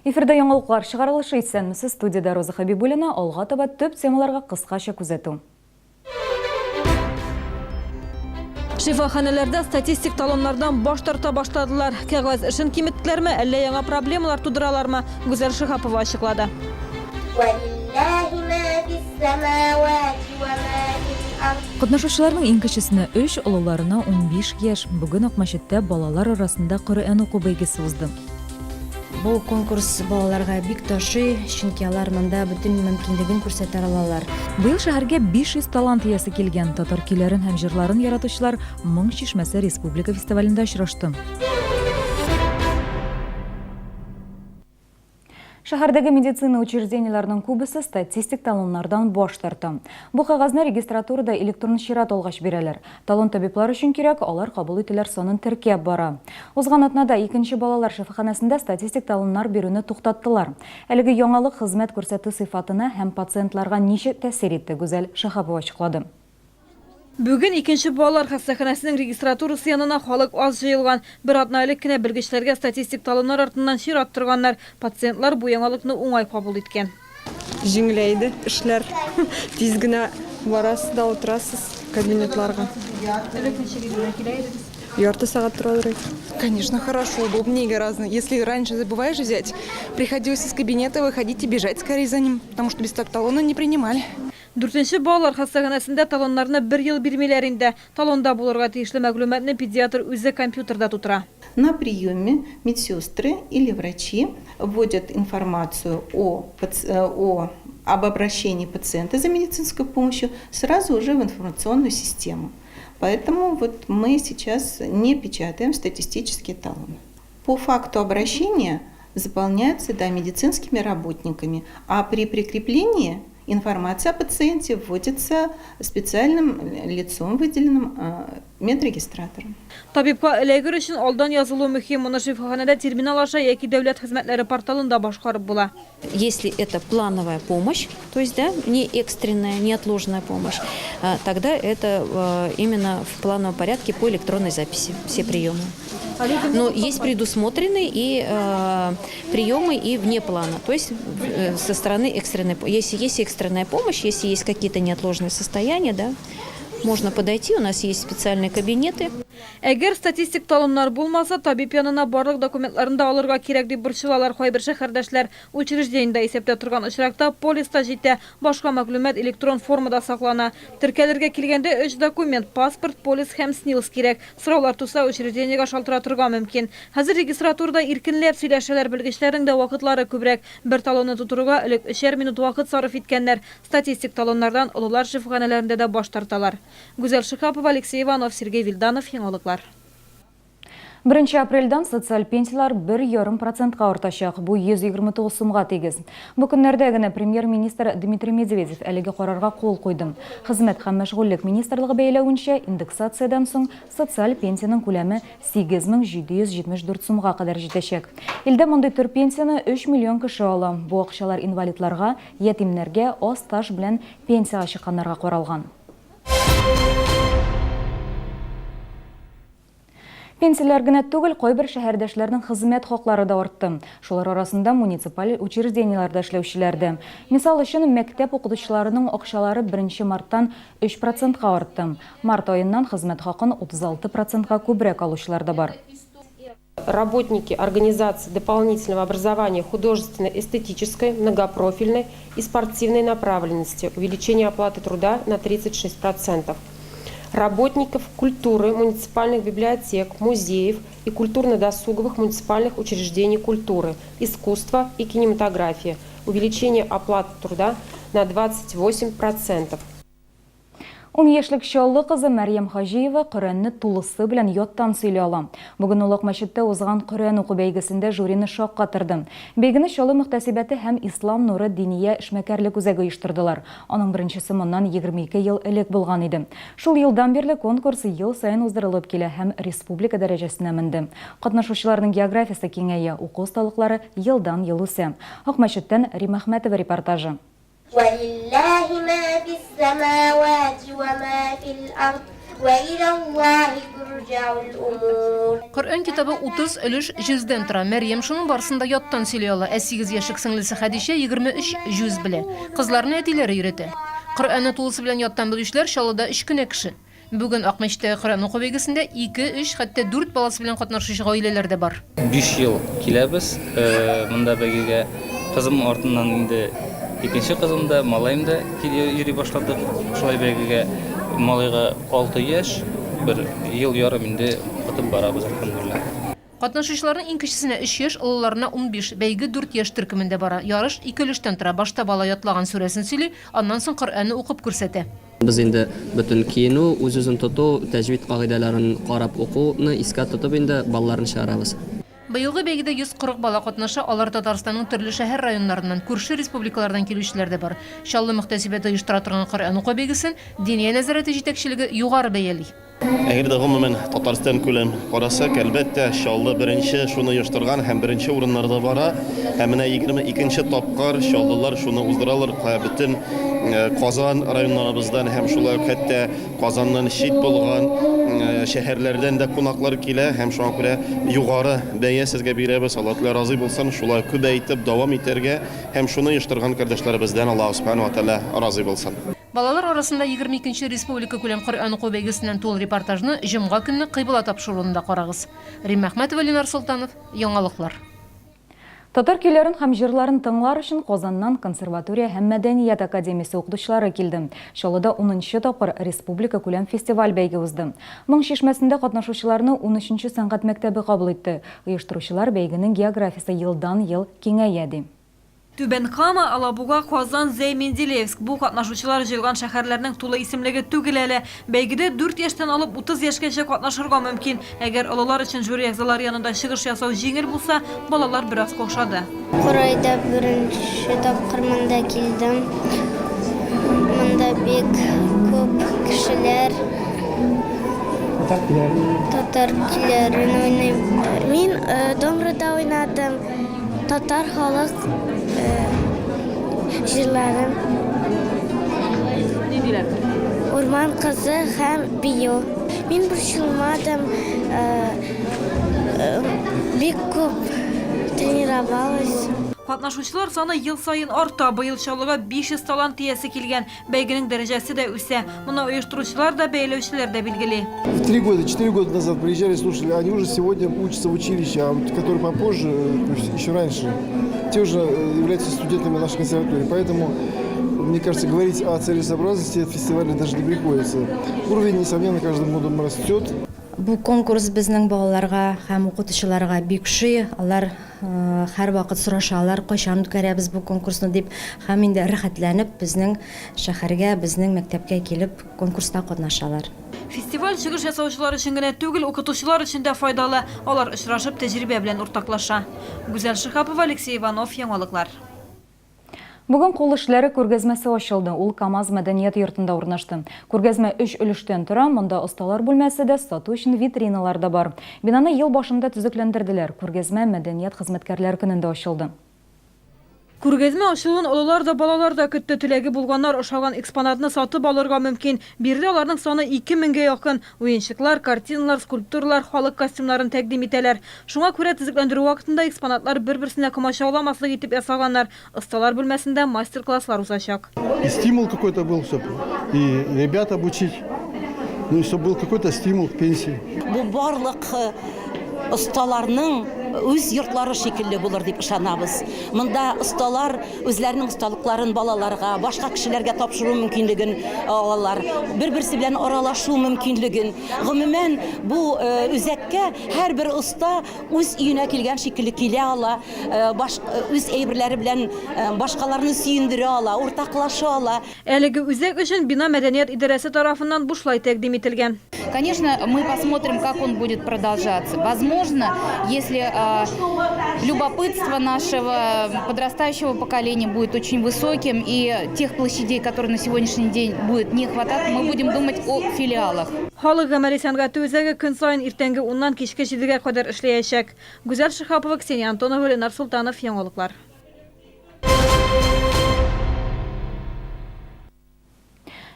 Эфирде яңалыклар чыгарылышы исәнмесез, студияда Роза Хабибуллина, алга таба төп темаларга кыскача күзәтү. Шифаханәләрдә статистик талоннардан баш тарта башладылар. Кәгазь эшен киметтеләрме, әллә яңа проблемалар тудыралармы? Гүзәл Шихапова ачыклады. Катнашучыларның иң кечесенә 3, олыларына 15 яшь. Бүген Акмачеттә балалар арасында Коръән уку бәйгесе узды. Бұл конкурс балаларға бик ташый, чөнки алар монда бүтән мөмкинлеген күрсәтә алалар. Быел шәһәргә 500 талант иясе килгән. Татар көйләрен һәм җырларын яратучылар Моң Чишмәсе республика фестивалендә очрашты. Шәһәрдәге медицина учреждениеләренең күбесе статистик талоннардан баш тарта. Бу кагазны регистратурада электрон чират алгач бирәләр. Талон табиблар өчен кирәк, алар кабул ителәр санын теркәп бара. Узган атнада 2нче балалар шифаханәсендә статистик талоннар бирүне туктаттылар. Әлеге яңалык хезмәт күрсәтү сыйфатына һәм пациентларга ничек тәэсир итте, Гүзәл Шихапова ачыклады. Бүген 2нче балалар хастаханәсенең регистратурасы янына халык аз җыелган. Бер атна элек кенә белгечләргә статистик талоннар артыннан чират торганнар. Пациентлар бу яңалыкны уңай кабул иткән. Җиңеләйде эшләр. Тиз генә барасыз да утырасыз кабинетларга. Ярты сәгать торалар. Конечно, хорошо, удобнее гораздо. Если раньше забываешь взять, приходилось из кабинета выходить и бежать скорее за ним, потому что без талона не принимали. 4нче балалар хастаханәсендә талоннарны 1 ел бирмиләр инде. Талонда булырга тиешле мәгълүматны педиатр үзе компьютерда тутыра. На приеме медсестры или врачи вводят информацию об обращении пациента за медицинской помощью сразу уже в информационную систему. Поэтому вот мы сейчас не печатаем статистические талоны. По факту обращения заполняются медицинскими работниками, а при прикреплении информация о пациенте вводится специальным лицом, выделенным медрегистратором. Табибка эләгер өчен алдан язылу мөһим. Моны шифаханәдә терминал аша яки дәүләт хезмәтләре порталында башкарып була. Если это плановая помощь, то есть не экстренная, неотложная помощь, тогда это именно в плановом порядке по электронной записи все приемы. Но есть предусмотрены и приемы и вне плана, то есть со стороны экстренной помощи. Если есть экстренная помощь, если есть какие-то неотложные состояния, можно подойти, у нас есть специальные кабинеты. Әгәр статистик талоннар булмаса, табиб янына барлык документларын да алырга кирәк дип борчылалар кайбер шәһәрдәшләр. Учреждениедә исәптә торган очракта полиста җитә, башка мәгълүмат электрон формада саклана. Теркәлергә килгәндә 3 документ: паспорт, полис һәм СНИЛС кирәк. Сораулар туса учреждениегә шалтыра торган мөмкин. Хәзер регистратурада иркенләп сөйләшәләр, белгечләрнең дә вакытлары күбрәк. Бер талонны тутыруга элек 3 минут вакыт сарыф иткәннәр. Статистик талоннардан олылар шифаханәләрендә дә баш тарталар. Гүзәл Шихапова, Алексей Иванов, Сергей Вильданов, яңалыклар. 1 апрельдән социаль пенсиялар 1,5%-ка артачак. Бу 129 сумга тигез. Бу көннәрдә генә премьер-министр Дмитрий Медведев әлеге карарга кул куйды. Хезмәт һәм мәшгульлек министрлыгы бәяләвенчә, индексациядән соң социаль пенсияның күләме 8774 сумга кадәр җитәчәк. Илдә мондый төр пенсияны 3 миллион кеше ала. Бу акчалар инвалидларга, ятимнәргә, аз стаж белән пенсияга чыкканнарга каралган. Пенсияләр генә түгел, кайбер шәһәрдәшләрнең хезмәт хаклары да артты. Шулар арасында муниципаль учреждениеләрдә эшләүчеләр дә. Мисал өчен, мәктәп укытучыларының акчалары 1 марттан 3%-ка артты. Март аеннан хезмәт хакын 36%-ка күбрәк алучылар да бар. Работники организации дополнительного образования художественно-эстетической, многопрофильной и спортивной направленности. Увеличение оплаты труда на 36%. Работников культуры, муниципальных библиотек, музеев и культурно-досуговых муниципальных учреждений культуры, искусства и кинематографии. Увеличение оплаты труда на 28%. 10 яшьлек чаллы кызы Мәрьям Хаҗиева Коръәнне тулысы белән яттан сөйләй ала. Бүген ул Акмачеттә узган Коръән уку бәйгесендә жюрины шаккатырды. Бәйгене Чаллы мөхтәсибәте һәм Ислам нуры диния эшмәкәрлек үзәге оештырдылар. Аның беренчесе моннан 22 ел элек булган иде. Шул елдан бирле конкурс ел саен уздырылып килә һәм республика дәрәҗәсенә менде. Катнашучыларның географиясе киңәя, уку осталыклары елдан-ел үсә. Акмачеттән Рим Әхмәтова репортажы. ولله ما في السماوات وما في الأرض وإلى الله ترجع الأمور Kur'an kitabı 30 өлеш жүзден тора. Мәрьям шуның барысында яттан сөйлей ала. 8 яшьлек сеңлесе Хадиша 23 жүз белә. Кызларны әтиләре өйрәтә. Коръанны тулысы белән яттан белүчеләр Чаллыда 3 кенә кеше. Бүген Акмәчтә Коръан уку бәйгесендә 2, 3, хәтта 4 баласы белән катнашучы гаиләләр дә бар. 5 ел киләбез. Монда бәйгегә кызым артыннан инде икенче кызым да, малаем да йөри башладык. Шулай бәйгегә малайга 6 яшь, 1 ел ярым инде катып барабыз алхамдулилlah. Катнашучыларның иң кечесенә 3 яшь, олыларына 15, бәйге 4 яшь төркемендә бара. Ярыш 2 өлештән тора. Башта бала ятлаган сүрәсен сөйли, аннан соң Коръанны укып күрсәтә. Biz инде бөтен кийину, үз-үзен тоту, тәҗвид кагыйдәләрен карап укуны искә тотып инде балаларны чыгарабыз. Быелгы бәйгедә 140 бала катнаша, алар Татарстанның төрле шәһәр районнарыннан, күрше республикалардан килүчеләр дә бар. Чаллы мөхтәсибәте оештыра торган Коръан уку бәйгесен Диния нәзарәте җитәкчелеге югары бәяли. Әгәр дә гомумән Татарстан күләм карасак, әлбәттә Чаллы беренче шуны оештырган һәм беренче урыннарда бара. Һәм менә 22нче тапкыр Чаллылар шуны уздыралар. Бөтен Казан районнарыбыздан һәм шулай хәтта Казаннан чит булган шәһәрләрдән дә кунаклар килә һәм шуңа күрә югары бәя сезгә бирәбез. Алла Тәала разый булсын, шулай күбәйтеп дәвам итәргә һәм шуны оештырган кардәшләребездән Аллаһ Субханаһу ва Тәала разый булсын. Балалар арасында 22нче республика күләм Коръан уку бәйгесеннән тулы репортажны җомга көнне Кыйбла тапшыруында карагыз. Рим Әхмәтова, Ленар Солтанов, Яңалыклар. Татар көйләрен һәм җырларын тыңлар өчен Казаннан консерватория һәм мәдәният академиясе укытучылары килде. Чаллыда 10нчы тапкыр республика күләм фестиваль бәйге узды. Моң Чишмәсендә катнашучыларны 13нче сәнгать мәктәбе кабул итте. Оештыручылар бәйгенең географиясе елдан-ел киңәя ди. Түбән Кама, Алабуга, Казан, Зәй-Менделеевск бу катнашучылар җыелган шәһәрләрнең тулы исемлеге түгел әле. Бәйгедә 4 яшьтән алып 30 яшькәчә катнашырга мөмкин. Әгәр олылар өчен жюри әгъзалары янында чыгыш ясау җиңел булса, балалар бераз каушады. Корайда беренче тапкыр монда килдем. Монда бик күп кешеләр татар көйләрен уйный. Мин Домрада уйнадым. Татар халык җырларын. Урман кызы һәм бию. Мин борчылмадым. Бик күп тренировалась. Катнашучылар саны ел сайын арта. Быел Чаллыга 500 талант иясе килгән. Бәйгенең дәрәҗәсе дә үсә. Моны оештыручылар да, бәяләүчеләр дә билгели. 3 года, 4 года назад приезжали, слушали, они уже сегодня учатся в училище, а которые попозже, то есть еще раньше, те уже являются студентами нашей консерватории. Поэтому, мне кажется, говорить о целесообразности этого фестиваля даже не приходится. Уровень, несомненно, каждым годом растет. Бу конкурс безнең балаларга һәм укытучыларга бик шый. Алар һәр вакыт сорашалар, кайчан үткәрәбез бу конкурсны дип, һәм инде рәхәтләнеп безнең шәһәргә, безнең мәктәпкә килеп конкурста катнашалар. Фестиваль чыгыш ясаучылар өчен генә түгел, укытучылар өчен дә файдалы. Алар очрашып, тәҗрибә белән уртаклаша. Гүзәл Шихапова, Алексей Иванов, Яңалыклар. Бүген кул эшләре күргәзмәсе ачылды. Ул КамАЗ мәдәният йортында урнашты. Күргәзмә 3 өлештән тора. Монда осталар бүлмәсе дә, сату өчен витриналар да бар. Бинаны ел башында төзекләндерделәр. Күргәзмә мәдәният хезмәткәрләре көнендә ачылды. Күргәзмә ачылуын олылар да, балалар да көтте. Теләге булганнар ошаган экспонатны сатып алырга мөмкин. Биредә аларның саны 2000-гә якын. Уенчыклар, картиналар, скульптуралар, халык костюмнарын тәкъдим итәләр. Шуңа күрә төзекләндерү вакытында экспонатлар бер-берсенә комачауламаслык итеп ясаганнар. Осталар бүлмәсендә мастер-класслар узачак. И стимул какой-то был, чтобы и ребят обучить, ну и чтобы был какой-то стимул к пенсии. Бу барлык осталарның үз йортлары шикелле булыр дип ышанабыз. Монда осталар үзләренең осталыкларын балаларга, башка кешеләргә тапшыру мөмкинлеген алалар. Бер-берсе белән аралашу мөмкинлеген. Гомумән бу үзәккә һәрбер оста үз өенә килгән шикелле килә ала, үз әйберләре белән башкаларны сөендерә ала, уртаклаша ала. Әлеге үзәк өчен бина мәдәният идарәсе тарафыннан бушлай тәкъдим ителгән. Конечно, мы посмотрим, как он будет продолжаться. Возможно, если любопытство нашего подрастающего поколения будет очень высоким и тех площадей, которые на сегодняшний день будет не хватать, мы будем думать о филиалах. Халык гамәли сәнгате үзәге көн сайын иртәнге 10-нан кичке 7-гә кадәр эшләячәк. Гүзәл Шихапова, Ксения Антонова, Ленар Султанов, Яңалыклар.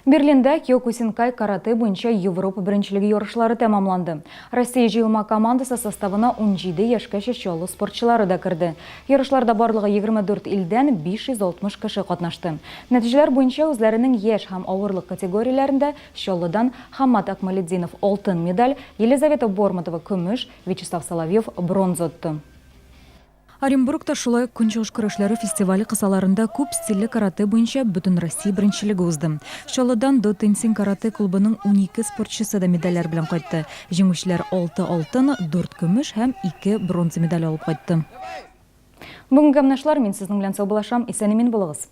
Берлинде Киокусинкай карате буенча Европа біріншілігі ярышлары тәмамланды. Россия жиылма командасы составына 17 яшкәчә чаллы спортчылары да кірді. Ярышларда барлығы 24 илдән 560 кеше катнашты. Нәтиҗәләр буенча үзләренең яшь һәм авырлык категорияләрендә чаллыдан Хаммат Акмалетдинов алтын медаль, Елизавета Борматова көмеш, Вячеслав Соловьев бронза отты. Оренбургта шулай көнчыгыш көрәшләре фестивале кысаларында күп стильле карате буенча бөтен Россия беренчелеге узды. Чаллыдан До Тенсин карате клубының 12 спортчысы да медальләр белән кайтты. Җиңүчеләр 6 алтын, 4 көмеш һәм 2 бронза медаль алып кайтты. Бүгенге катнашлар, мин сезнең белән сау булашам, исән-имин булыгыз.